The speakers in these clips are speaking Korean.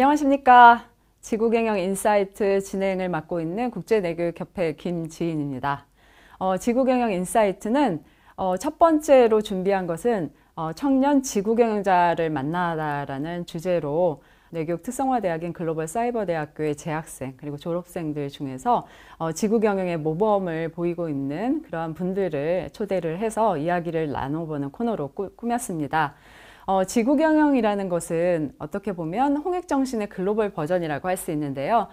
안녕하십니까. 지구경영 인사이트 진행을 맡고 있는 국제내교육협회 김지인입니다. 지구경영 인사이트는 첫 번째로 준비한 것은 청년 지구경영자를 만나다라는 주제로 내교육 특성화대학인 글로벌사이버대학교의 재학생 그리고 졸업생들 중에서 지구경영의 모범을 보이고 있는 그러한 분들을 초대를 해서 이야기를 나눠보는 코너로 꾸몄습니다. 지구경영이라는 것은 어떻게 보면 홍익정신의 글로벌 버전이라고 할 수 있는데요.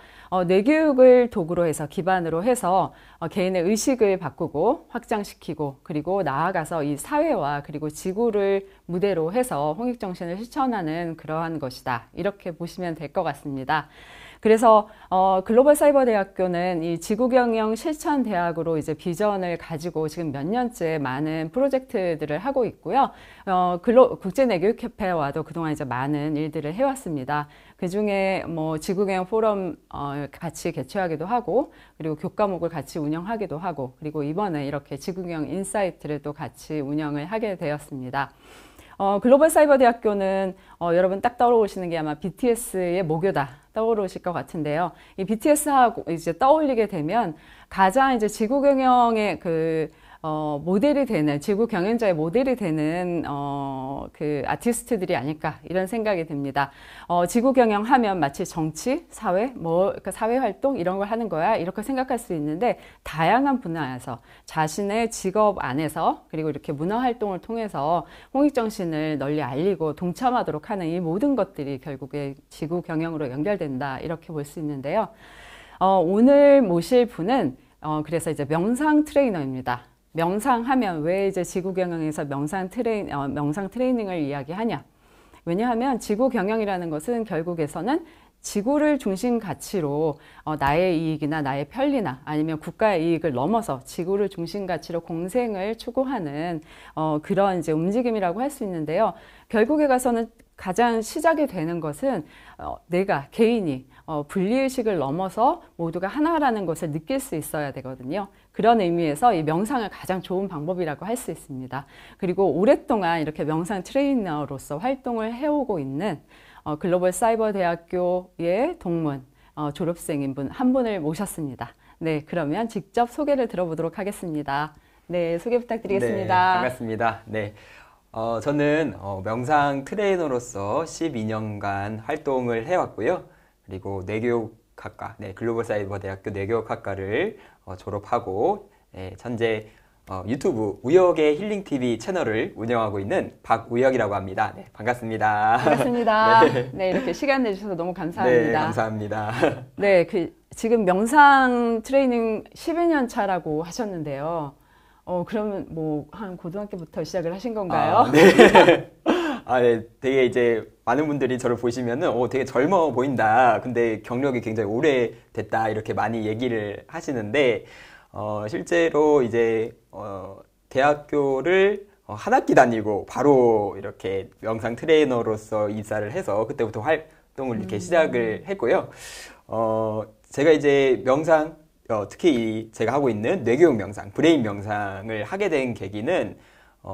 뇌교육을 도구로 해서 기반으로 해서 개인의 의식을 바꾸고 확장시키고 그리고 나아가서 이 사회와 그리고 지구를 무대로 해서 홍익정신을 실천하는 그러한 것이다. 이렇게 보시면 될 것 같습니다. 그래서 글로벌사이버대학교는 이 지구경영 실천대학으로 이제 비전을 가지고 지금 몇 년째 많은 프로젝트들을 하고 있고요. 국제내교육협회와도 그동안 이제 많은 일들을 해왔습니다. 그 중에 뭐 지구경영 포럼 같이 개최하기도 하고 그리고 교과목을 같이 운영하기도 하고 그리고 이번에 이렇게 지구경영 인사이트를 또 같이 운영을 하게 되었습니다. 글로벌사이버대학교는 여러분 딱 떠오르시는 게 아마 BTS의 모교다 떠오르실 것 같은데요. 이 BTS하고 이제 떠올리게 되면 가장 이제 지구경영의 모델이 되는, 지구 경영자의 모델이 되는, 그 아티스트들이 아닐까, 이런 생각이 듭니다. 지구 경영하면 마치 정치, 사회, 사회 활동, 이런 걸 하는 거야, 이렇게 생각할 수 있는데, 다양한 분야에서, 자신의 직업 안에서, 그리고 이렇게 문화 활동을 통해서 홍익정신을 널리 알리고 동참하도록 하는 이 모든 것들이 결국에 지구 경영으로 연결된다, 이렇게 볼 수 있는데요. 오늘 모실 분은, 그래서 이제 명상 트레이너입니다. 명상하면 왜 이제 지구경영에서 명상 트레이닝을 이야기하냐? 왜냐하면 지구경영이라는 것은 결국에서는 지구를 중심 가치로 나의 이익이나 나의 편리나 아니면 국가의 이익을 넘어서 지구를 중심 가치로 공생을 추구하는 그런 이제 움직임이라고 할 수 있는데요. 결국에 가서는 가장 시작이 되는 것은 내가 개인이 분리의식을 넘어서 모두가 하나라는 것을 느낄 수 있어야 되거든요. 그런 의미에서 이 명상을 가장 좋은 방법이라고 할 수 있습니다. 그리고 오랫동안 이렇게 명상 트레이너로서 활동을 해오고 있는 글로벌사이버대학교의 동문 졸업생인 한 분을 모셨습니다. 네, 그러면 직접 소개를 들어보도록 하겠습니다. 네, 소개 부탁드리겠습니다. 네, 반갑습니다. 네. 저는 명상 트레이너로서 12년간 활동을 해왔고요. 그리고 뇌교육학과, 글로벌사이버대학교 뇌교육학과를 졸업하고 현재 유튜브 우역의 힐링TV 채널을 운영하고 있는 박우역이라고 합니다. 네, 반갑습니다. 반갑습니다. 네, 이렇게 시간 내주셔서 너무 감사합니다. 네, 감사합니다. 네, 지금 명상 트레이닝 12년 차라고 하셨는데요. 그러면 뭐 한 고등학교부터 시작을 하신 건가요? 네. 네. 되게 이제 많은 분들이 저를 보시면은 되게 젊어 보인다. 근데 경력이 굉장히 오래됐다. 이렇게 많이 얘기를 하시는데 실제로 이제 대학교를 한 학기 다니고 바로 이렇게 명상 트레이너로서 입사를 해서 그때부터 활동을 이렇게 시작을 했고요. 제가 이제 명상 특히 제가 하고 있는 뇌교육 명상, 브레인 명상을 하게 된 계기는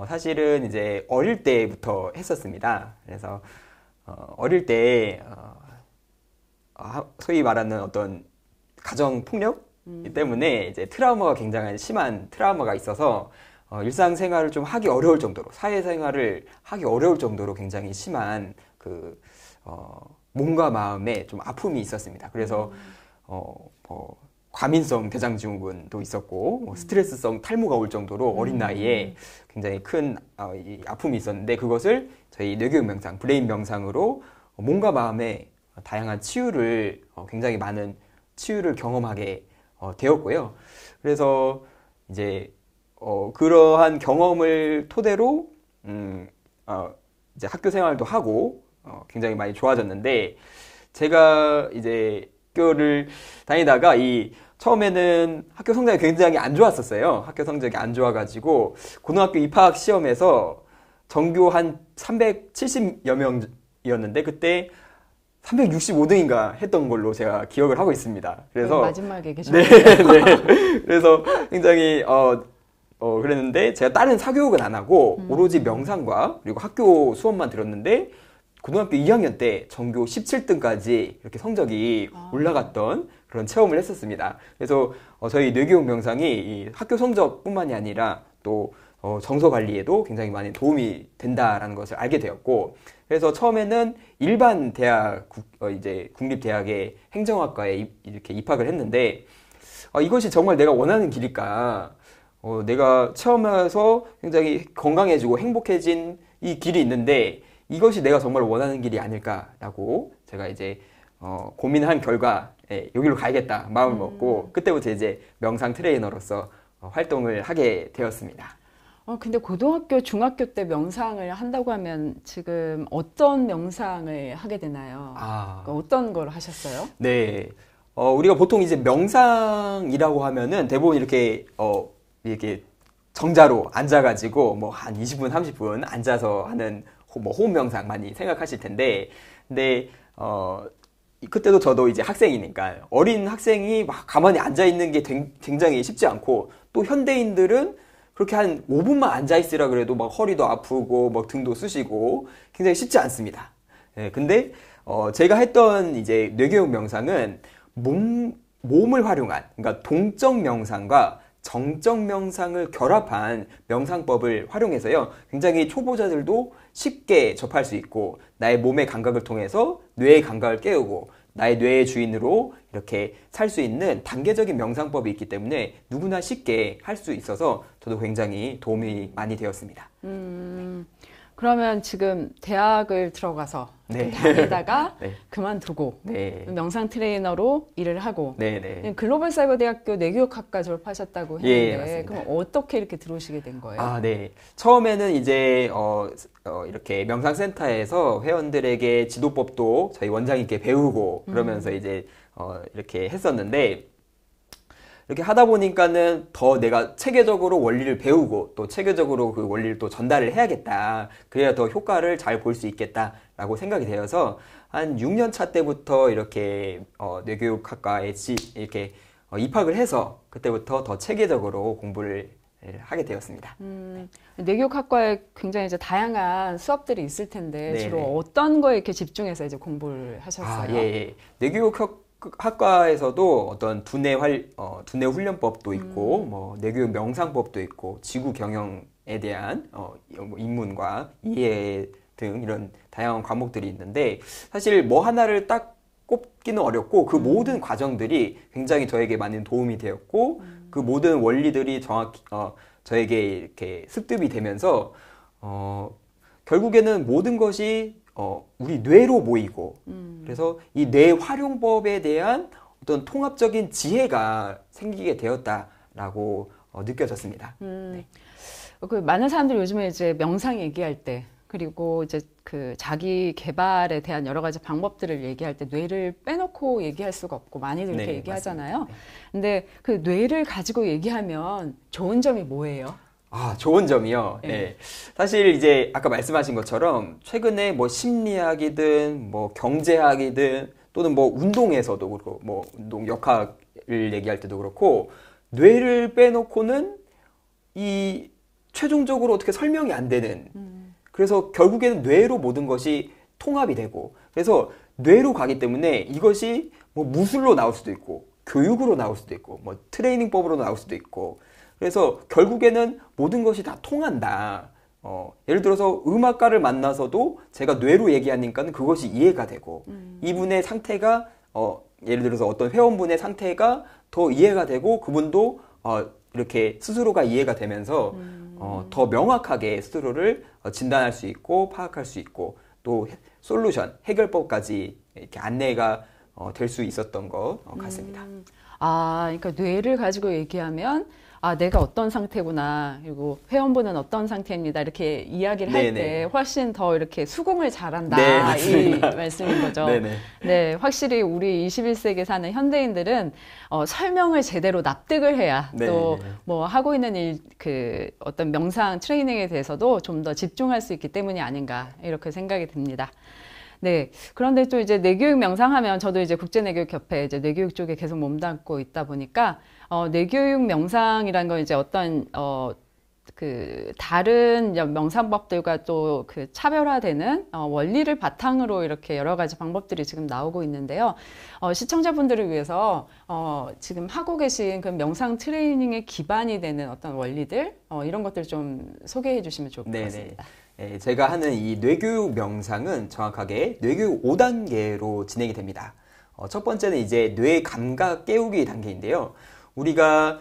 사실은 이제 어릴 때부터 했었습니다. 그래서 어릴 때 소위 말하는 어떤 가정 폭력 때문에 이제 트라우마가 굉장히 심한 트라우마가 있어서 일상생활을 좀 하기 어려울 정도로, 사회생활을 하기 어려울 정도로 굉장히 심한 몸과 마음에 좀 아픔이 있었습니다. 그래서 과민성 대장증후군도 있었고 스트레스성 탈모가 올 정도로 어린 나이에 굉장히 큰 아픔이 있었는데 그것을 저희 뇌교육 명상, 브레인 명상으로 몸과 마음의 다양한 치유를 굉장히 많은 치유를 경험하게 되었고요. 그래서 이제 그러한 경험을 토대로 이제 학교 생활도 하고 굉장히 많이 좋아졌는데 제가 이제 학교를 다니다가 처음에는 학교 성적이 굉장히 안 좋았었어요. 학교 성적이 안 좋아가지고 고등학교 입학 시험에서 전교 한 370여 명이었는데 그때 365등인가 했던 걸로 제가 기억을 하고 있습니다. 그래서 마지막에 계셨네요. 네. 그래서 굉장히 그랬는데 제가 다른 사교육은 안 하고 오로지 명상과 그리고 학교 수업만 들었는데 고등학교 2학년 때 전교 17등까지 이렇게 성적이 올라갔던 그런 체험을 했었습니다. 그래서 저희 뇌교육 명상이 이 학교 성적뿐만이 아니라 또 정서 관리에도 굉장히 많은 도움이 된다라는 것을 알게 되었고, 그래서 처음에는 일반 대학, 이제 국립대학의 행정학과에 이렇게 입학을 했는데, 이것이 정말 내가 원하는 길일까? 내가 체험해서 굉장히 건강해지고 행복해진 이 길이 있는데, 이것이 내가 정말 원하는 길이 아닐까라고 제가 이제 고민한 결과 여기로 가야겠다 마음을 먹고, 그때부터 이제 명상 트레이너로서 활동을 하게 되었습니다. 근데 고등학교, 중학교 때 명상을 한다고 하면 지금 어떤 명상을 하게 되나요? 그러니까 어떤 걸 하셨어요? 네. 우리가 보통 이제 명상이라고 하면은 대부분 이렇게 정자로 앉아가지고 뭐 한 20분, 30분 앉아서 하는 뭐 호흡 명상 많이 생각하실 텐데, 근데, 그때도 저도 이제 학생이니까 어린 학생이 막 가만히 앉아있는 게 굉장히 쉽지 않고, 또 현대인들은 그렇게 한 5분만 앉아있으라 그래도 막 허리도 아프고 막 등도 쑤시고 굉장히 쉽지 않습니다. 네, 근데 제가 했던 이제 뇌교육 명상은 몸을 활용한, 그러니까 동적 명상과 정적 명상을 결합한 명상법을 활용해서요, 굉장히 초보자들도 쉽게 접할 수 있고, 나의 몸의 감각을 통해서 뇌의 감각을 깨우고 나의 뇌의 주인으로 이렇게 살 수 있는 단계적인 명상법이 있기 때문에 누구나 쉽게 할 수 있어서 저도 굉장히 도움이 많이 되었습니다. 그러면 지금 대학을 들어가서 네. 다니다가 네. 그만두고 네. 명상 트레이너로 일을 하고, 네. 글로벌 사이버 대학교 뇌교육학과 졸업하셨다고 예, 했는데, 맞습니다. 그럼 어떻게 이렇게 들어오시게 된 거예요? 네. 처음에는 이제 이렇게 명상센터에서 회원들에게 지도법도 저희 원장님께 배우고 그러면서 이제 이렇게 했었는데, 이렇게 하다 보니까는 더 내가 체계적으로 원리를 배우고 또 체계적으로 그 원리를 또 전달을 해야겠다. 그래야 더 효과를 잘 볼 수 있겠다라고 생각이 되어서 한 6년 차 때부터 이렇게 뇌교육학과에 이렇게 입학을 해서 그때부터 더 체계적으로 공부를 하게 되었습니다. 뇌교육학과에 굉장히 이제 다양한 수업들이 있을 텐데, 네네. 주로 어떤 거에 이렇게 집중해서 이제 공부를 하셨어요? 예. 뇌교육학과에서도 어떤 두뇌 훈련법도 있고, 뭐 뇌교육 명상법도 있고, 지구 경영에 대한 뭐 입문과 이해 등 이런 다양한 과목들이 있는데, 사실 뭐 하나를 딱 꼽기는 어렵고 그 모든 과정들이 굉장히 저에게 많은 도움이 되었고, 그 모든 원리들이 정확히 저에게 이렇게 습득이 되면서 결국에는 모든 것이 우리 뇌로 모이고, 그래서 이 뇌 활용법에 대한 어떤 통합적인 지혜가 생기게 되었다라고 느껴졌습니다. 네. 그 많은 사람들이 요즘에 이제 명상 얘기할 때, 그리고 이제 그 자기 개발에 대한 여러 가지 방법들을 얘기할 때 뇌를 빼놓고 얘기할 수가 없고 많이들 이렇게 얘기하잖아요. 맞습니다. 근데 그 뇌를 가지고 얘기하면 좋은 점이 뭐예요? 좋은 점이요. 네. 사실 이제 아까 말씀하신 것처럼 최근에 뭐 심리학이든 뭐 경제학이든 또는 뭐 운동에서도 그렇고 뭐 운동 역학을 얘기할 때도 그렇고, 뇌를 빼놓고는 이 최종적으로 어떻게 설명이 안 되는, 그래서 결국에는 뇌로 모든 것이 통합이 되고, 그래서 뇌로 가기 때문에 이것이 뭐 무술로 나올 수도 있고 교육으로 나올 수도 있고 뭐 트레이닝법으로 나올 수도 있고, 그래서 결국에는 모든 것이 다 통한다. 예를 들어서 음악가를 만나서도 제가 뇌로 얘기하니까 그것이 이해가 되고, 이분의 상태가 예를 들어서 어떤 회원분의 상태가 더 이해가 되고, 그분도 이렇게 스스로가 이해가 되면서 더 명확하게 스스로를 진단할 수 있고 파악할 수 있고, 또 솔루션, 해결법까지 이렇게 안내가 될 수 있었던 것 같습니다. 그러니까 뇌를 가지고 얘기하면 내가 어떤 상태구나, 그리고 회원분은 어떤 상태입니다, 이렇게 이야기를 할 때 훨씬 더 이렇게 수긍을 잘한다. 네, 이 말씀인 거죠. 네네. 네, 확실히 우리 21세기에 사는 현대인들은 설명을 제대로 납득을 해야 또 뭐 하고 있는 일, 어떤 명상 트레이닝에 대해서도 좀 더 집중할 수 있기 때문이 아닌가, 이렇게 생각이 듭니다. 네. 그런데 또 이제 뇌교육 명상하면, 저도 이제 국제뇌교육협회 이제 뇌교육 쪽에 계속 몸담고 있다 보니까, 뇌교육 명상이라는 건 이제 어떤, 그 다른 명상법들과 또 그 차별화되는 원리를 바탕으로 이렇게 여러 가지 방법들이 지금 나오고 있는데요. 시청자분들을 위해서 지금 하고 계신 그 명상 트레이닝의 기반이 되는 어떤 원리들 이런 것들 좀 소개해 주시면 좋을 것 같습니다. 네, 제가 하는 이 뇌교육 명상은 정확하게 뇌교육 5단계로 진행이 됩니다. 첫 번째는 이제 뇌 감각 깨우기 단계인데요. 우리가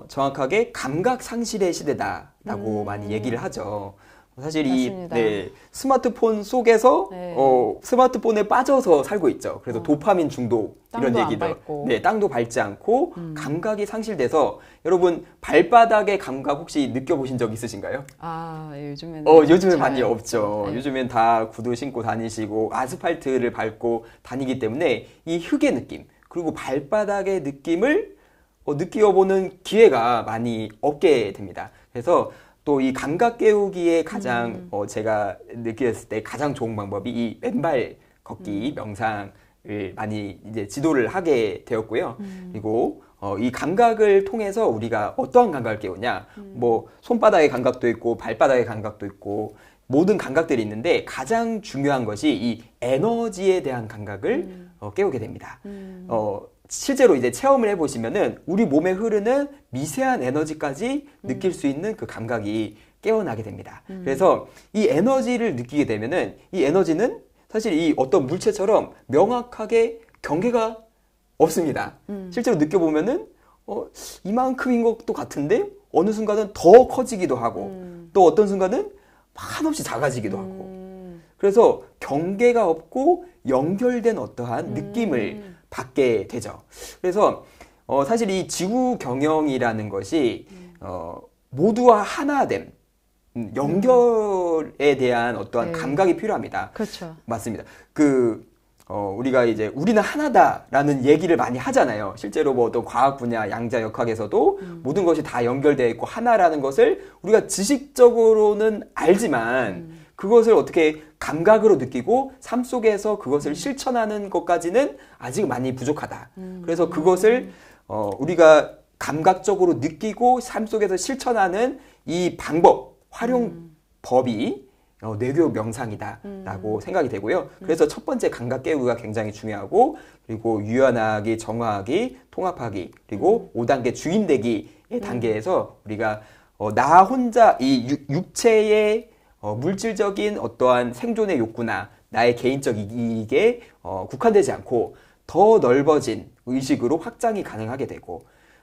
정확하게 감각 상실의 시대다라고 많이 얘기를 하죠. 사실 맞습니다. 스마트폰 속에서 네. 스마트폰에 빠져서 살고 있죠. 그래서 도파민 중독 이런 땅도 안 얘기들. 밟고. 네, 땅도 밟지 않고 감각이 상실돼서 여러분 발바닥의 감각 혹시 느껴보신 적 있으신가요? 요즘에는 요즘엔 많이 없죠. 네. 요즘엔 다 구두 신고 다니시고 아스팔트를 밟고 다니기 때문에 이 흙의 느낌 그리고 발바닥의 느낌을 느껴보는 기회가 많이 없게 됩니다. 그래서 또 이 감각 깨우기에 가장 제가 느꼈을 때 가장 좋은 방법이 이 왼발 걷기 명상을 많이 이제 지도를 하게 되었고요. 그리고 이 감각을 통해서 우리가 어떠한 감각을 깨우냐, 뭐 손바닥의 감각도 있고 발바닥의 감각도 있고 모든 감각들이 있는데 가장 중요한 것이 이 에너지에 대한 감각을 깨우게 됩니다. 실제로 이제 체험을 해보시면은 우리 몸에 흐르는 미세한 에너지까지 느낄 수 있는 그 감각이 깨어나게 됩니다. 그래서 이 에너지를 느끼게 되면은 이 에너지는 사실 이 어떤 물체처럼 명확하게 경계가 없습니다. 실제로 느껴보면은 이만큼인 것도 같은데 어느 순간은 더 커지기도 하고 또 어떤 순간은 한없이 작아지기도 하고 그래서 경계가 없고 연결된 어떠한 느낌을 받게 되죠. 그래서 사실 이 지구 경영이라는 것이 모두와 하나됨, 연결에 대한 어떠한 네. 감각이 필요합니다. 그렇죠. 맞습니다. 우리가 이제 우리는 하나다라는 얘기를 많이 하잖아요. 실제로 뭐 어떤 과학 분야, 양자 역학에서도 모든 것이 다 연결되어 있고 하나라는 것을 우리가 지식적으로는 알지만 그것을 어떻게 감각으로 느끼고 삶 속에서 그것을 실천하는 것까지는 아직 많이 부족하다. 그래서 그것을 우리가 감각적으로 느끼고 삶 속에서 실천하는 이 방법, 활용법이 뇌교육 명상이다라고 생각이 되고요. 그래서 첫 번째 감각 깨우기가 굉장히 중요하고 그리고 유연하기, 정화하기, 통합하기 그리고 5단계 주인되기의 단계에서 우리가 나 혼자 이 육체의 물질적인 어떠한 생존의 욕구나 나의 개인적 이익에 국한되지 않고 더 넓어진 의식으로 확장이 가능하게 되고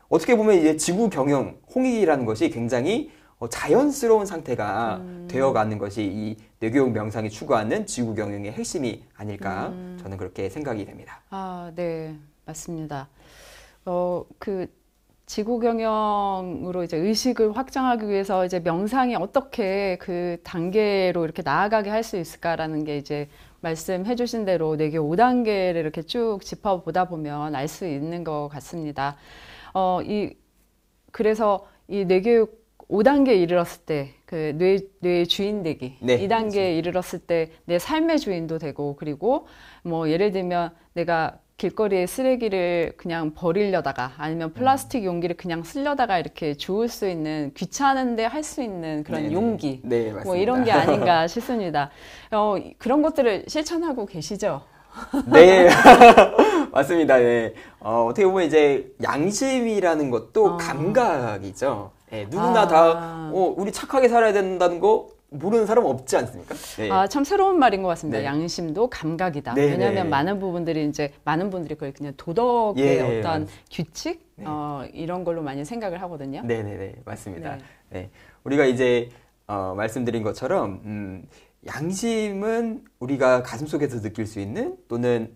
어떻게 보면 이제 지구 경영, 홍익이라는 것이 굉장히 자연스러운 상태가 되어가는 것이 이 뇌교육 명상이 추구하는 지구 경영의 핵심이 아닐까 저는 그렇게 생각이 됩니다. 네, 맞습니다. 지구 경영으로 이제 의식을 확장하기 위해서 이제 명상이 어떻게 그 단계로 이렇게 나아가게 할 수 있을까라는 게 이제 말씀해 주신 대로 뇌교 5단계를 이렇게 쭉 짚어보다 보면 알 수 있는 것 같습니다. 그래서 이 뇌교육 5단계에 이르렀을 때 그 뇌의 주인 되기, 네, 2단계에 이르렀을 때 내 삶의 주인도 되고 그리고 뭐 예를 들면 내가 길거리에 쓰레기를 그냥 버리려다가 아니면 플라스틱 용기를 그냥 쓰려다가 이렇게 주울 수 있는 귀찮은데 할 수 있는 그런 네네. 용기 네, 맞습니다. 뭐 이런 게 아닌가 싶습니다. 그런 것들을 실천하고 계시죠? 네, 맞습니다. 네. 어떻게 보면 이제 양심이라는 것도 감각이죠. 네, 누구나 다 우리 착하게 살아야 된다는 거 모르는 사람 없지 않습니까? 네. 참 새로운 말인 것 같습니다. 네. 양심도 감각이다. 네, 왜냐하면 네. 많은 분들이 그걸 그냥 도덕의 예, 어떤 맞- 규칙 네. 이런 걸로 많이 생각을 하거든요. 네네네, 맞습니다. 네. 네. 우리가 이제 말씀드린 것처럼 양심은 우리가 가슴속에서 느낄 수 있는 또는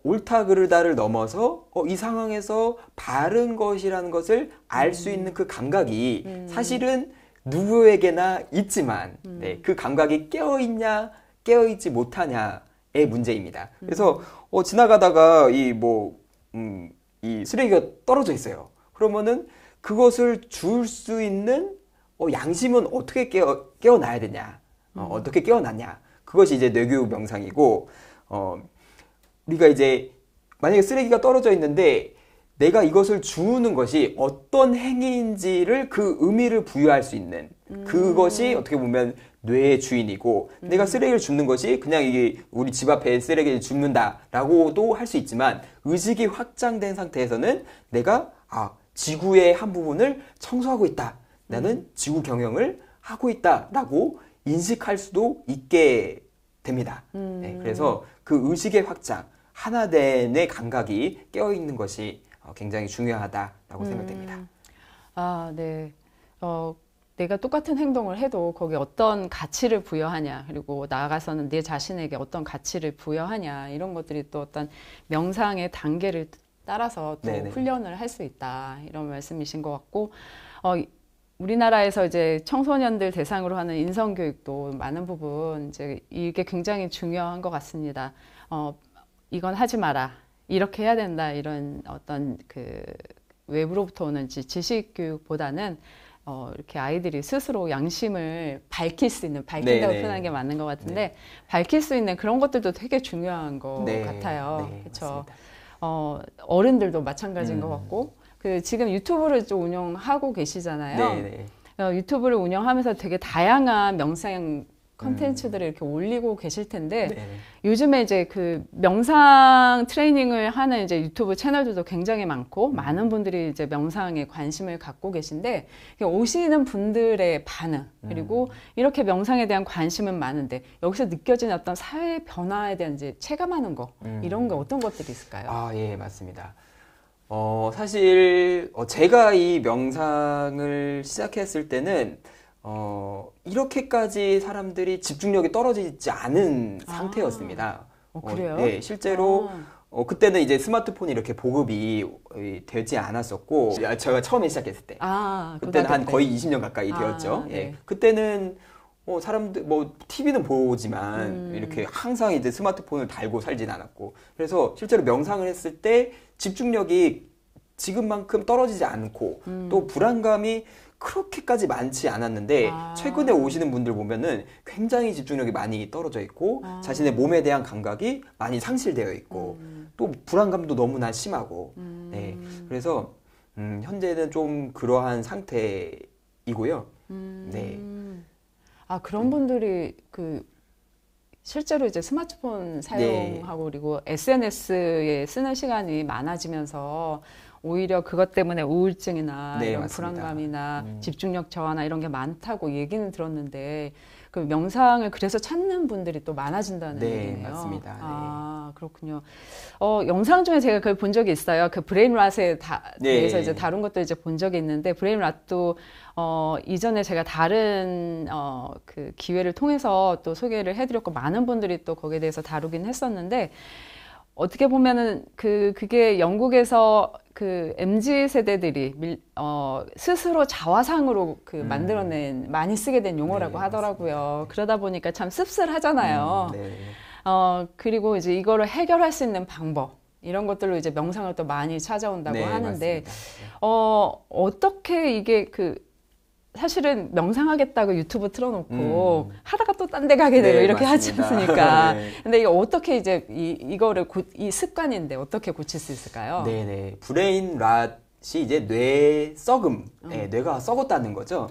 옳다 그르다를 넘어서 이 상황에서 바른 것이라는 것을 알 수 있는 그 감각이 사실은 누구에게나 있지만 네, 그 감각이 깨어있냐 깨어있지 못하냐의 문제입니다. 그래서 지나가다가 이 쓰레기가 떨어져 있어요. 그러면은 그것을 줄 수 있는 양심은 어떻게 깨어나야 되냐, 어떻게 깨어나냐. 그것이 이제 뇌교육 명상이고, 우리가 이제 만약에 쓰레기가 떨어져 있는데 내가 이것을 주는 것이 어떤 행위인지를 그 의미를 부여할 수 있는 그것이 어떻게 보면 뇌의 주인이고 내가 쓰레기를 줍는 것이 그냥 이게 우리 집 앞에 쓰레기를 줍는다라고도 할 수 있지만 의식이 확장된 상태에서는 내가 지구의 한 부분을 청소하고 있다. 나는 지구 경영을 하고 있다라고 인식할 수도 있게 됩니다. 네, 그래서 그 의식의 확장, 하나됨의 감각이 깨어있는 것이 굉장히 중요하다라고 생각됩니다. 네. 내가 똑같은 행동을 해도 거기에 어떤 가치를 부여하냐, 그리고 나아가서는 내 자신에게 어떤 가치를 부여하냐, 이런 것들이 또 어떤 명상의 단계를 따라서 또 네네. 훈련을 할 수 있다, 이런 말씀이신 것 같고, 우리나라에서 이제 청소년들 대상으로 하는 인성교육도 많은 부분 이제 이게 굉장히 중요한 것 같습니다. 이건 하지 마라, 이렇게 해야 된다, 이런 어떤 그 외부로부터 오는 지식 교육보다는 이렇게 아이들이 스스로 양심을 밝힐 수 있는, 밝힌다고 표현하는 게 맞는 것 같은데, 네. 밝힐 수 있는 그런 것들도 되게 중요한 것 같아요. 네, 그렇죠. 어른들도 마찬가지인 것 같고, 지금 유튜브를 좀 운영하고 계시잖아요. 유튜브를 운영하면서 되게 다양한 명상 컨텐츠들을 이렇게 올리고 계실 텐데, 요즘에 이제 그 명상 트레이닝을 하는 이제 유튜브 채널들도 굉장히 많고, 많은 분들이 이제 명상에 관심을 갖고 계신데, 오시는 분들의 반응, 그리고 이렇게 명상에 대한 관심은 많은데, 여기서 느껴지는 어떤 사회 변화에 대한 이제 체감하는 거, 이런 게 어떤 것들이 있을까요? 예, 맞습니다. 사실, 제가 이 명상을 시작했을 때는, 이렇게까지 사람들이 집중력이 떨어지지 않은 상태였습니다. 그래요? 네, 실제로, 그때는 이제 스마트폰이 이렇게 보급이 되지 않았었고, 제가 처음에 시작했을 때. 그때는 한 거의 20년 가까이 되었죠. 네. 예. 그때는, 사람들, TV는 보지만, 이렇게 항상 이제 스마트폰을 달고 살진 않았고, 그래서 실제로 명상을 했을 때 집중력이 지금만큼 떨어지지 않고, 또 불안감이 그렇게까지 많지 않았는데 최근에 오시는 분들 보면은 굉장히 집중력이 많이 떨어져 있고 자신의 몸에 대한 감각이 많이 상실되어 있고 또 불안감도 너무나 심하고 네. 그래서 현재는 좀 그러한 상태이고요. 네. 그런 분들이 실제로 이제 스마트폰 사용하고 그리고 SNS에 쓰는 시간이 많아지면서 오히려 그것 때문에 우울증이나 이런 맞습니다. 불안감이나 집중력 저하나 이런 게 많다고 얘기는 들었는데 그 명상을 그래서 찾는 분들이 또 많아진다는 얘기네요. 맞습니다. 그렇군요. 영상 중에 제가 그걸 본 적이 있어요. 그 브레인 랏에 대해서 이제 다룬 것도 이제 본 적이 있는데 브레인 랏도 이전에 제가 다른 그 기회를 통해서 또 소개를 해드렸고 많은 분들이 또 거기에 대해서 다루긴 했었는데 어떻게 보면은 그게 영국에서 그 MZ 세대들이 스스로 자화상으로 만들어낸 많이 쓰게 된 용어라고 하더라고요. 맞습니다. 그러다 보니까 참 씁쓸하잖아요. 그리고 이제 이거를 해결할 수 있는 방법 이런 것들로 이제 명상을 또 많이 찾아온다고 하는데 어떻게 이게 사실은 명상하겠다고 유튜브 틀어놓고 하다가 또 딴 데 가게 되고 이렇게 맞습니다. 하지 않습니까? 근데 이거 어떻게 이제 이거를 이 습관인데 어떻게 고칠 수 있을까요? 네네. 브레인 랏이 이제 뇌 썩음, 뇌가 썩었다는 거죠.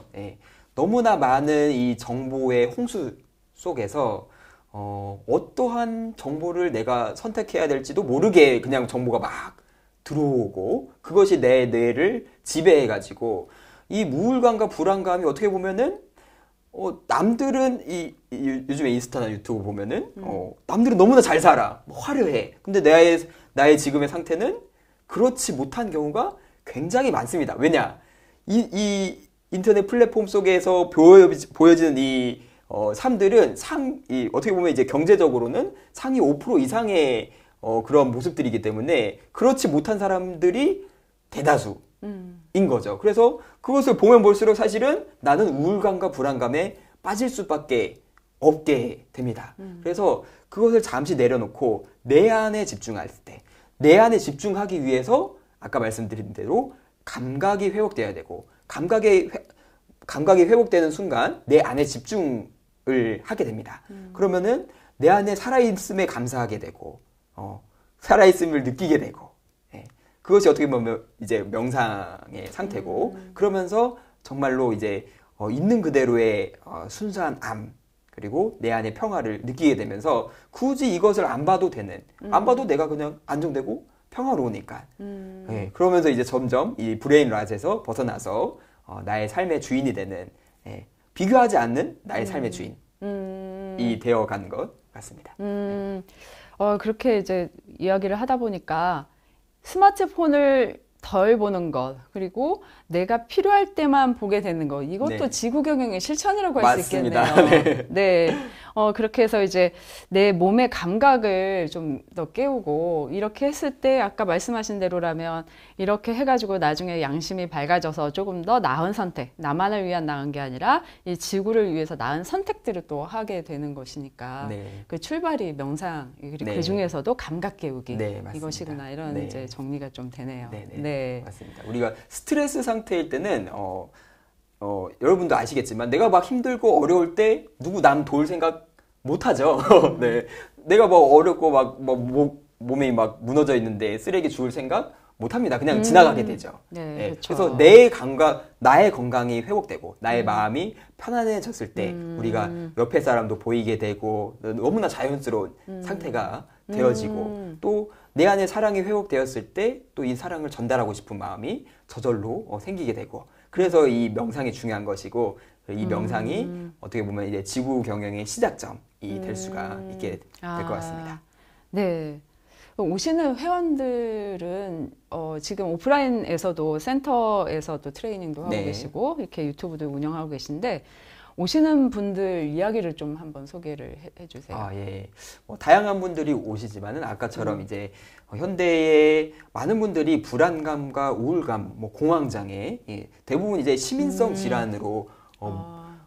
너무나 많은 이 정보의 홍수 속에서 어떠한 정보를 내가 선택해야 될지도 모르게 그냥 정보가 막 들어오고 그것이 내 뇌를 지배해가지고 이 우울감과 불안감이 어떻게 보면은 남들은 요즘에 인스타나 유튜브 보면은 남들은 너무나 잘 살아 화려해. 근데 나의 지금의 상태는 그렇지 못한 경우가 굉장히 많습니다. 왜냐 이 인터넷 플랫폼 속에서 보여지는 이 삶들은 어떻게 보면 이제 경제적으로는 상위 5% 이상의 그런 모습들이기 때문에 그렇지 못한 사람들이 대다수. 인 거죠. 그래서 그것을 보면 볼수록 사실은 나는 우울감과 불안감에 빠질 수밖에 없게 됩니다. 그래서 그것을 잠시 내려놓고 내 안에 집중할 때, 내 안에 집중하기 위해서 아까 말씀드린 대로 감각이 회복돼야 되고 감각이 회복되는 순간 내 안에 집중을 하게 됩니다. 그러면은 내 안에 살아있음에 감사하게 되고 살아있음을 느끼게 되고 그것이 어떻게 보면 이제 명상의 상태고 그러면서 정말로 이제 있는 그대로의 순수한 암 그리고 내 안의 평화를 느끼게 되면서 굳이 이것을 안 봐도 되는 안 봐도 내가 그냥 안정되고 평화로우니까 네, 그러면서 이제 점점 이 브레인 랏에서 벗어나서 나의 삶의 주인이 되는 비교하지 않는 나의 삶의 주인이 되어가는 것 같습니다. 그렇게 이제 이야기를 하다 보니까 스마트폰을 덜 보는 것, 그리고 내가 필요할 때만 보게 되는 것, 이것도 네. 지구 경영의 실천이라고 할 수 있겠네요. 맞습니다. 네. 그렇게 해서 이제 내 몸의 감각을 좀 더 깨우고, 이렇게 했을 때 아까 말씀하신 대로라면 이렇게 해가지고 나중에 양심이 밝아져서 조금 더 나은 선택, 나만을 위한 나은 게 아니라 이 지구를 위해서 나은 선택들을 또 하게 되는 것이니까 네. 그 출발이 명상, 그리고 네. 그 중에서도 감각 깨우기 네, 맞습니다. 이것이구나 이런 네. 이제 정리가 좀 되네요. 네, 네. 네. 맞습니다. 우리가 스트레스 상태일 때는 여러분도 아시겠지만 내가 막 힘들고 어려울 때 누구 남 도울 생각 못 하죠. 네. 내가 뭐 어렵고 몸이 막 무너져 있는데 쓰레기 주울 생각 못 합니다. 그냥 지나가게 되죠. 네, 그렇죠. 그래서 내 감각, 나의 건강이 회복되고 나의 마음이 편안해졌을 때 우리가 옆에 사람도 보이게 되고 너무나 자연스러운 상태가 되어지고 또 내 안에 사랑이 회복되었을 때 또 이 사랑을 전달하고 싶은 마음이 저절로 생기게 되고 그래서 이 명상이 중요한 것이고 이 명상이 어떻게 보면 이제 지구 경영의 시작점이 될 수가 있게 될 것 같습니다. 네. 오시는 회원들은 지금 오프라인에서도 센터에서도 트레이닝도 하고 네. 계시고 이렇게 유튜브도 운영하고 계신데 오시는 분들 이야기를 좀 한번 소개를 해주세요. 아, 예. 다양한 분들이 오시지만은 아까처럼 이제 현대의 많은 분들이 불안감과 우울감, 공황장애, 대부분 이제 시민성 질환으로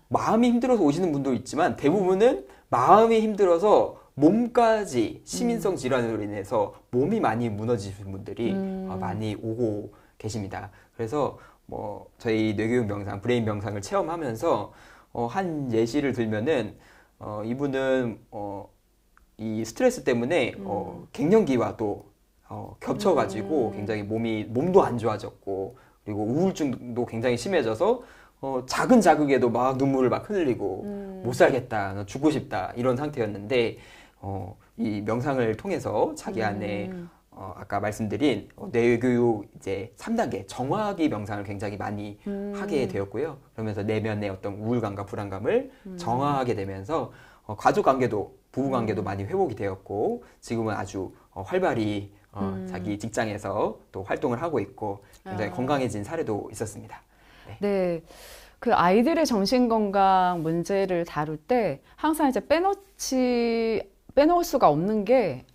마음이 힘들어서 오시는 분도 있지만 대부분은 마음이 힘들어서 몸까지 시민성 질환으로 인해서 몸이 많이 무너지신 분들이 많이 오고 계십니다. 그래서 저희 뇌교육 명상, 브레인 명상을 체험하면서 한 예시를 들면은 이분은 이 스트레스 때문에 갱년기와 또 겹쳐가지고 굉장히 몸도 안 좋아졌고 그리고 우울증도 굉장히 심해져서 작은 자극에도 막 눈물을 막 흘리고 못 살겠다, 너 죽고 싶다 이런 상태였는데 이 명상을 통해서 자기 안에 아까 말씀드린 뇌교육 이제 3단계 정화기 명상을 굉장히 많이 하게 되었고요. 그러면서 내면의 어떤 우울감과 불안감을 정화하게 되면서 가족 관계도 부부 관계도 많이 회복이 되었고 지금은 아주 활발히 자기 직장에서 또 활동을 하고 있고 굉장히 건강해진 사례도 있었습니다. 네. 네. 그 아이들의 정신건강 문제를 다룰 때 항상 이제 빼놓을 수가 없는 게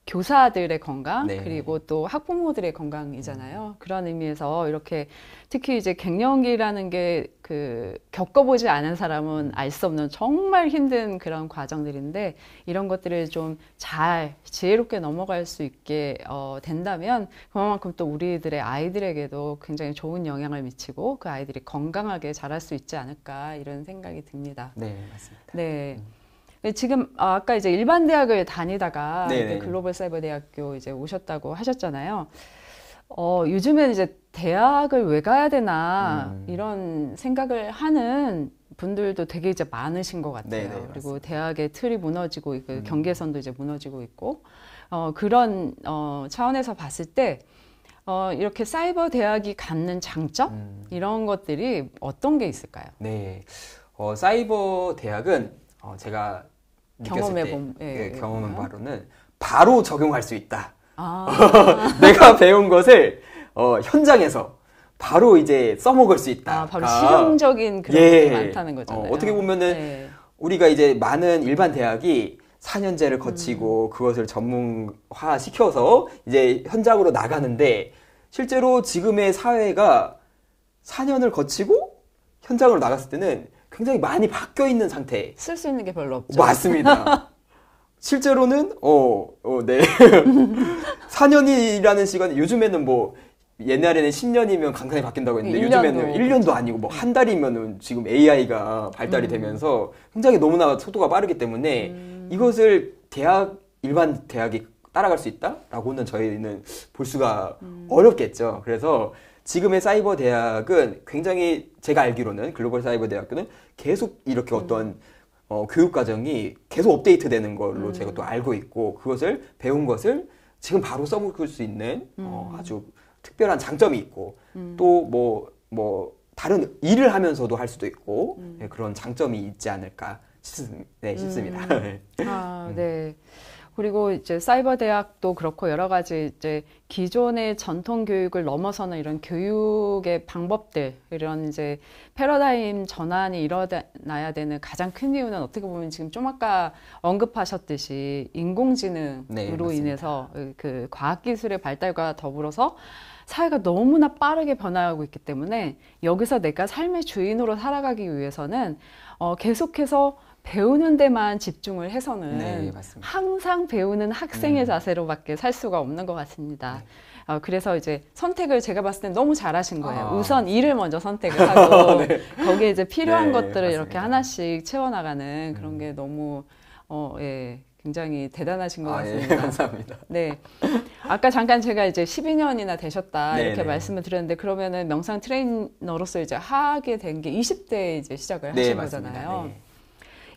교사들의 건강, 네. 그리고 또 학부모들의 건강이잖아요. 그런 의미에서 이렇게 특히 이제 갱년기라는 게 겪어보지 않은 사람은 알 수 없는 정말 힘든 그런 과정들인데 이런 것들을 좀 잘 지혜롭게 넘어갈 수 있게 된다면 그만큼 또 우리들의 아이들에게도 굉장히 좋은 영향을 미치고 그 아이들이 건강하게 자랄 수 있지 않을까 이런 생각이 듭니다. 네, 맞습니다. 네. 지금 아까 이제 일반 대학을 다니다가 네네. 글로벌 사이버 대학교 이제 오셨다고 하셨잖아요. 요즘엔 이제 대학을 왜 가야 되나 이런 생각을 하는 분들도 되게 이제 많으신 것 같아요. 네네, 그리고 맞습니다. 대학의 틀이 무너지고 있고 경계선도 이제 무너지고 있고 그런 차원에서 봤을 때 이렇게 사이버 대학이 갖는 장점 이런 것들이 어떤 게 있을까요? 네, 사이버 대학은 제가 느꼈을 때 경험한 바로는 바로 적용할 수 있다. 내가 배운 것을 현장에서 바로 이제 써먹을 수 있다. 바로 실용적인 그런 것들이 많다는 거잖아요. 어떻게 보면은 네. 우리가 이제 많은 일반 대학이 4년제를 거치고 그것을 전문화 시켜서 이제 현장으로 나가는데 실제로 지금의 사회가 4년을 거치고 현장으로 나갔을 때는 굉장히 많이 바뀌어 있는 상태. 쓸 수 있는 게 별로 없죠. 맞습니다. 실제로는 네. 4년이라는 시간 요즘에는 옛날에는 10년이면 간간히 바뀐다고 했는데 요즘에는 1년도 아니고 한 달이면은 지금 AI가 발달이 되면서 굉장히 너무나 속도가 빠르기 때문에 이것을 일반 대학이 따라갈 수 있다라고는 저희는 볼 수가 어렵겠죠. 그래서 지금의 사이버 대학은 굉장히 제가 알기로는 글로벌 사이버 대학교는 계속 이렇게 어떤 교육 과정이 계속 업데이트되는 걸로 제가 또 알고 있고 그것을 배운 것을 지금 바로 써볼 수 있는 아주 특별한 장점이 있고 또 뭐 다른 일을 하면서도 할 수도 있고 네, 그런 장점이 있지 않을까 싶습니다. 네. 그리고 이제 사이버 대학도 그렇고 여러 가지 이제 기존의 전통 교육을 넘어서는 이런 교육의 방법들, 이런 이제 패러다임 전환이 일어나야 되는 가장 큰 이유는 어떻게 보면 지금 좀 아까 언급하셨듯이 인공지능으로 네, 인해서 그 과학기술의 발달과 더불어서 사회가 너무나 빠르게 변화하고 있기 때문에 여기서 내가 삶의 주인으로 살아가기 위해서는 계속해서 배우는 데만 집중을 해서는 네, 항상 배우는 학생의 자세로밖에 살 수가 없는 것 같습니다. 그래서 이제 선택을 제가 봤을 땐 너무 잘하신 거예요. 우선 일을 먼저 선택을 하고 네. 거기에 이제 필요한 네, 것들을 맞습니다. 이렇게 하나씩 채워나가는 그런 게 너무 예, 굉장히 대단하신 것 같습니다. 예, 감사합니다. 네. 아까 잠깐 제가 이제 12년이나 되셨다 이렇게 네네. 말씀을 드렸는데 그러면은 명상 트레이너로서 이제 하게 된 게 20대에 이제 시작을 네, 하신 맞습니다. 거잖아요. 네.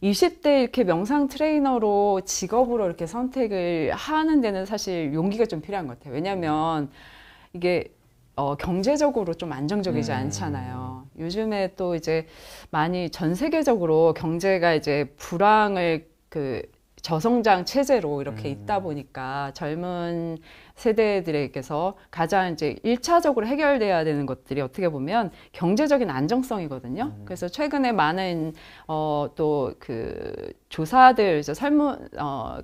20대 이렇게 명상 트레이너로 직업으로 이렇게 선택을 하는 데는 사실 용기가 좀 필요한 것 같아요. 왜냐하면 이게 경제적으로 좀 안정적이지 않잖아요. 요즘에 또 이제 많이 전 세계적으로 경제가 이제 불황을 저성장 체제로 이렇게 있다 보니까 젊은 세대들에게서 가장 이제 1차적으로 해결돼야 되는 것들이 어떻게 보면 경제적인 안정성이거든요. 그래서 최근에 많은 또 그 조사들 이제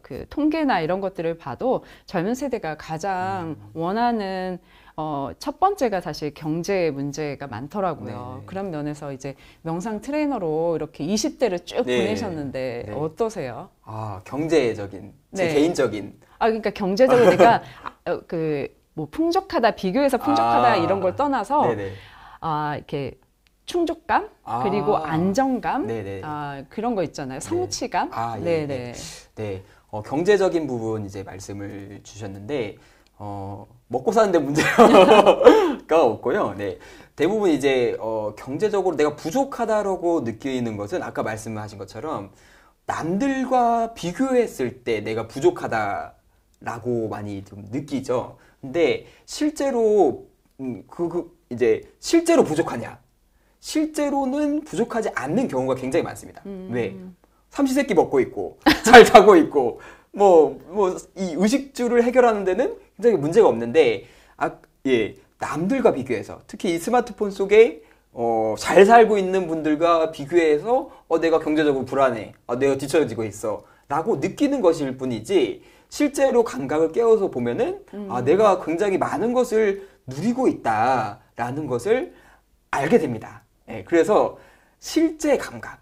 그 통계나 이런 것들을 봐도 젊은 세대가 가장 원하는 첫 번째가 사실 경제 문제가 많더라고요. 네. 그런 면에서 이제 명상 트레이너로 이렇게 20대를 쭉 네. 보내셨는데 네. 어떠세요? 경제적인, 제 네. 개인적인. 그러니까 경제적으로 내가 뭐 풍족하다, 비교해서 풍족하다 이런 걸 떠나서 네네. 이렇게 충족감 그리고 안정감 네네. 그런 거 있잖아요. 성취감. 예, 네네. 네. 경제적인 부분 이제 말씀을 주셨는데 먹고 사는데 문제가 없고요. 네. 대부분 이제 경제적으로 내가 부족하다라고 느끼는 것은 아까 말씀하신 것처럼 남들과 비교했을 때 내가 부족하다라고 많이 좀 느끼죠. 근데 실제로 이제 실제로 부족하냐? 실제로는 부족하지 않는 경우가 굉장히 많습니다. 왜? 삼시세끼 먹고 있고 잘 자고 있고 이 의식주를 해결하는 데는 굉장히 문제가 없는데 남들과 비교해서 특히 이 스마트폰 속에 잘 살고 있는 분들과 비교해서 내가 경제적으로 불안해, 내가 뒤처지고 있어 라고 느끼는 것일 뿐이지 실제로 감각을 깨워서 보면은 내가 굉장히 많은 것을 누리고 있다라는 것을 알게 됩니다. 예, 그래서 실제 감각,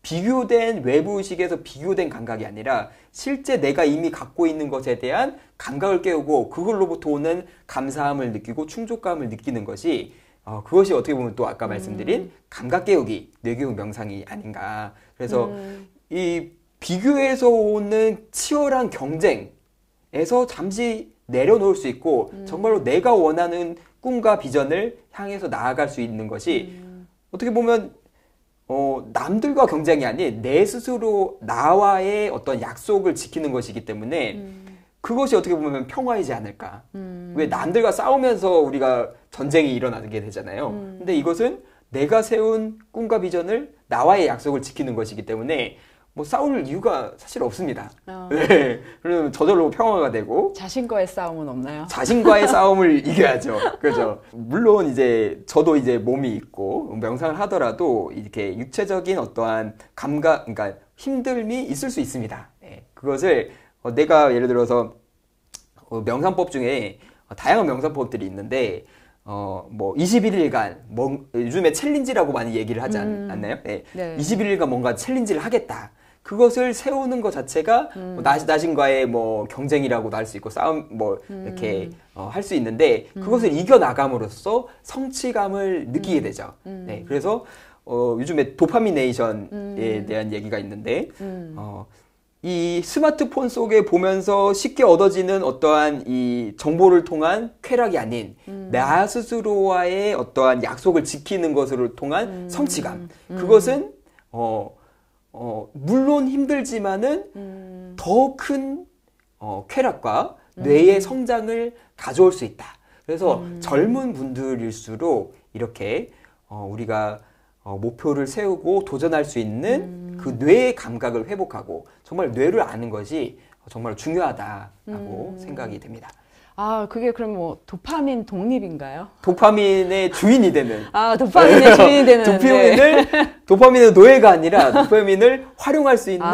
비교된 외부 의식에서 비교된 감각이 아니라 실제 내가 이미 갖고 있는 것에 대한 감각을 깨우고 그걸로부터 오는 감사함을 느끼고 충족감을 느끼는 것이 그것이 어떻게 보면 또 아까 말씀드린 감각 깨우기, 뇌교육 명상이 아닌가. 그래서 이 비교에서 오는 치열한 경쟁에서 잠시 내려놓을 수 있고 정말로 내가 원하는 꿈과 비전을 향해서 나아갈 수 있는 것이 어떻게 보면 남들과 경쟁이 아닌 내 스스로 나와의 어떤 약속을 지키는 것이기 때문에 그것이 어떻게 보면 평화이지 않을까. 왜 남들과 싸우면서 우리가 전쟁이 일어나게 되잖아요. 근데 이것은 내가 세운 꿈과 비전을 나와의 약속을 지키는 것이기 때문에 뭐 싸울 이유가 사실 없습니다. 네. 그러면 저절로 평화가 되고 자신과의 싸움은 없나요? 자신과의 싸움을 이겨야죠. 그죠? 물론 이제 저도 이제 몸이 있고 명상을 하더라도 이렇게 육체적인 어떠한 감각, 그러니까 힘듦이 있을 수 있습니다. 네. 그것을 내가 예를 들어서 명상법 중에 다양한 명상법들이 있는데 뭐 21일간 요즘에 챌린지라고 많이 얘기를 하지 않나요? 네. 네. 21일간 뭔가 챌린지를 하겠다. 그것을 세우는 것 자체가 나 자신과의 뭐 경쟁이라고도 할 수 있고 싸움 이렇게 할 수 있는데 그것을 이겨 나감으로써 성취감을 느끼게 되죠. 네. 그래서 요즘에 도파미네이션에 대한 얘기가 있는데 이 스마트폰 속에 보면서 쉽게 얻어지는 어떠한 이 정보를 통한 쾌락이 아닌 나 스스로와의 어떠한 약속을 지키는 것으로 통한 성취감. 그것은 물론 힘들지만은 더 큰 쾌락과 뇌의 성장을 가져올 수 있다. 그래서 젊은 분들일수록 이렇게 우리가 목표를 세우고 도전할 수 있는 그 뇌의 감각을 회복하고 정말 뇌를 아는 것이 정말 중요하다라고 생각이 됩니다. 아, 그게 그럼 뭐 도파민 독립인가요? 도파민의 주인이 되는. 아, 도파민의 주인이 되는. 도파민의 노예가 아니라 도파민을 활용할 수 있는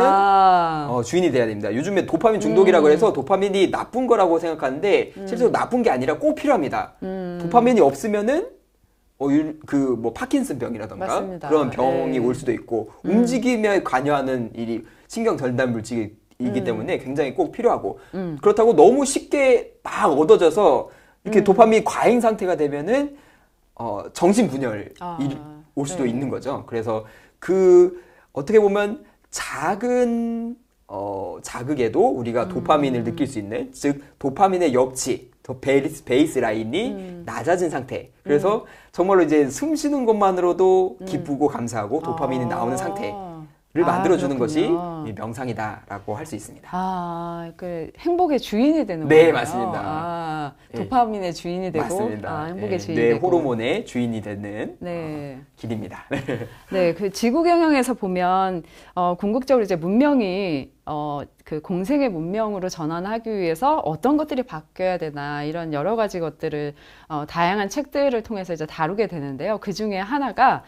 주인이 돼야 됩니다. 요즘에 도파민 중독이라고 해서 도파민이 나쁜 거라고 생각하는데 실제로 나쁜 게 아니라 꼭 필요합니다. 도파민이 없으면은 뭐 파킨슨 병이라던가 맞습니다. 그런 병이 네. 올 수도 있고 움직임에 관여하는 일이 신경 전달 물질이기 때문에 굉장히 꼭 필요하고 그렇다고 너무 쉽게 막 얻어져서 이렇게 도파민 과잉 상태가 되면은 정신분열이 올 수도 있는 거죠. 그래서 어떻게 보면 작은 자극에도 우리가 도파민을 느낄 수 있는, 즉 도파민의 역치, 베이스 라인이 낮아진 상태. 그래서 정말로 이제 숨 쉬는 것만으로도 기쁘고 감사하고 도파민이 나오는 상태를 만들어주는 것이 명상이다라고 할 수 있습니다. 그 행복의 주인이 되는 네, 거예요. 맞습니다. 도파민의 주인이 되고, 맞습니다. 행복의 주인이 뇌 되고. 호르몬의 주인이 되는 길입니다. 네, 그 지구 경영에서 보면 궁극적으로 이제 문명이 그 공생의 문명으로 전환하기 위해서 어떤 것들이 바뀌어야 되나 이런 여러 가지 것들을 다양한 책들을 통해서 이제 다루게 되는데요. 그 중에 하나가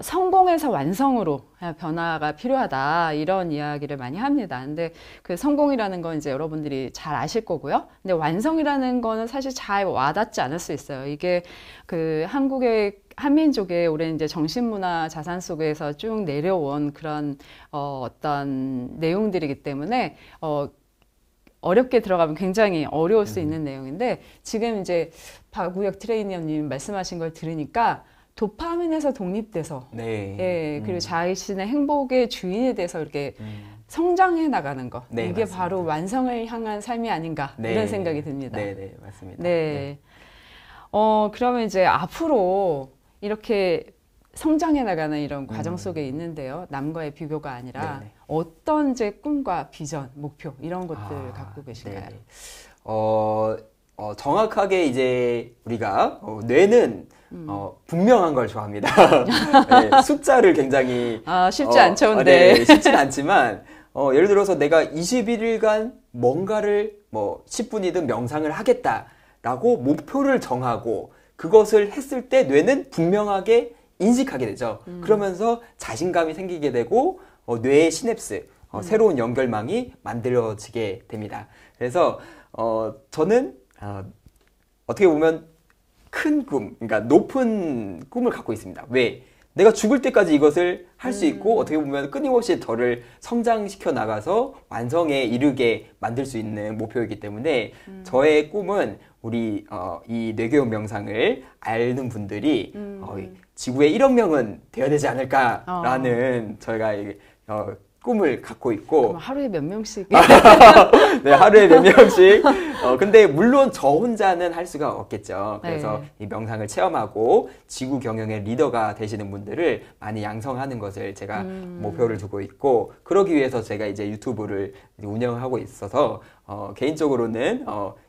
성공에서 완성으로 변화가 필요하다 이런 이야기를 많이 합니다. 근데 그 성공이라는 건 이제 여러분들이 잘 아실 거고요. 근데 완성이라는 거는 사실 잘 와닿지 않을 수 있어요. 이게 그 한민족의 오랜 이제 정신문화 자산 속에서 쭉 내려온 그런 어떤 내용들이기 때문에 어렵게 들어가면 굉장히 어려울 수 있는 내용인데 지금 이제 박우혁 트레이너님 말씀하신 걸 들으니까 도파민에서 독립돼서 그리고 자신의 행복의 주인이 돼서 이렇게 성장해 나가는 것 이게 맞습니다. 바로 완성을 향한 삶이 아닌가 이런 생각이 듭니다. 네, 맞습니다. 그러면 이제 앞으로 이렇게 성장해 나가는 이런 과정 속에 있는데요. 남과의 비교가 아니라 어떤 이제 꿈과 비전, 목표 이런 것들 갖고 계신가요? 정확하게 이제 우리가 뇌는 분명한 걸 좋아합니다. 숫자를 굉장히 쉽지 않죠, 근데 쉽진 않지만 예를 들어서 내가 21일간 뭔가를 뭐 10분이든 명상을 하겠다라고 목표를 정하고 그것을 했을 때 뇌는 분명하게 인식하게 되죠. 그러면서 자신감이 생기게 되고 뇌의 시냅스, 새로운 연결망이 만들어지게 됩니다. 그래서 저는 어떻게 보면 큰 꿈, 그러니까 높은 꿈을 갖고 있습니다. 왜? 내가 죽을 때까지 이것을 할 수 있고 어떻게 보면 끊임없이 저를 성장시켜 나가서 완성에 이르게 만들 수 있는 목표이기 때문에 저의 꿈은 우리 이 뇌교육 명상을 아는 분들이 지구에 1억 명은 되어야 되지 않을까라는 저희가 꿈을 갖고 있고 그럼 하루에 몇 명씩? 네, 하루에 몇 명씩. 근데 물론 저 혼자는 할 수가 없겠죠. 그래서 이 명상을 체험하고 지구 경영의 리더가 되시는 분들을 많이 양성하는 것을 제가 목표를 두고 있고 그러기 위해서 제가 이제 유튜브를 운영하고 있어서 개인적으로는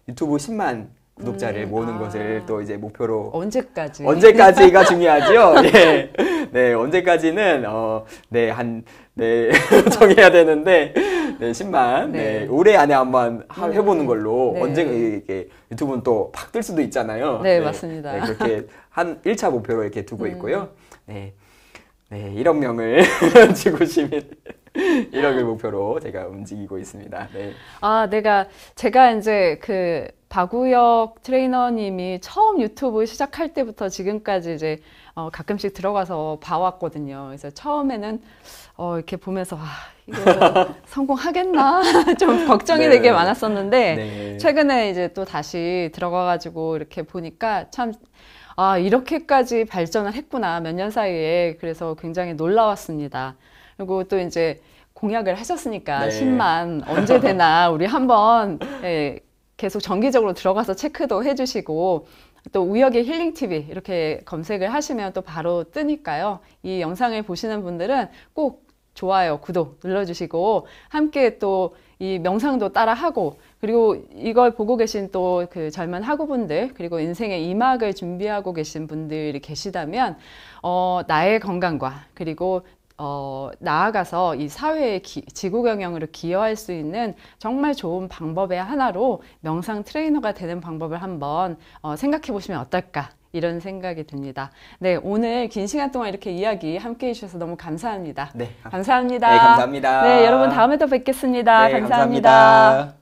유튜브 10만 구독자를 모으는 것을 또 이제 목표로 언제까지가 중요하죠. 네, 언제까지는 정해야 되는데 10만 올해 안에 한번 해보는 걸로 언젠가 이렇게 유튜브는 또 팍 뜰 수도 있잖아요. 네, 맞습니다. 그렇게 한 1차 목표로 이렇게 두고 있고요. 1억 명을 지구 시민 1억을 목표로 제가 움직이고 있습니다. 제가 이제 그 박우혁 트레이너님이 처음 유튜브 시작할 때부터 지금까지 이제 가끔씩 들어가서 봐왔거든요. 그래서 처음에는 이렇게 보면서 이거 성공하겠나 좀 걱정이 되게 많았었는데 최근에 이제 또 다시 들어가가지고 이렇게 보니까 참 이렇게까지 발전을 했구나 몇 년 사이에. 그래서 굉장히 놀라웠습니다. 그리고 또 이제 공약을 하셨으니까 네. 10만 언제 되나 우리 한번 예, 계속 정기적으로 들어가서 체크도 해주시고 또 우혁의 힐링 TV 이렇게 검색을 하시면 또 바로 뜨니까요. 이 영상을 보시는 분들은 꼭 좋아요, 구독 눌러주시고 함께 또 이 명상도 따라하고 그리고 이걸 보고 계신 또 그 젊은 학우분들 그리고 인생의 2막을 준비하고 계신 분들이 계시다면 나의 건강과 그리고 나아가서 이 사회의 지구 경영으로 기여할 수 있는 정말 좋은 방법의 하나로 명상 트레이너가 되는 방법을 한번 생각해 보시면 어떨까 이런 생각이 듭니다. 네, 오늘 긴 시간 동안 이렇게 이야기 함께 해주셔서 너무 감사합니다. 네. 감사합니다. 네, 감사합니다. 네, 여러분 다음에 또 뵙겠습니다. 네, 감사합니다. 감사합니다.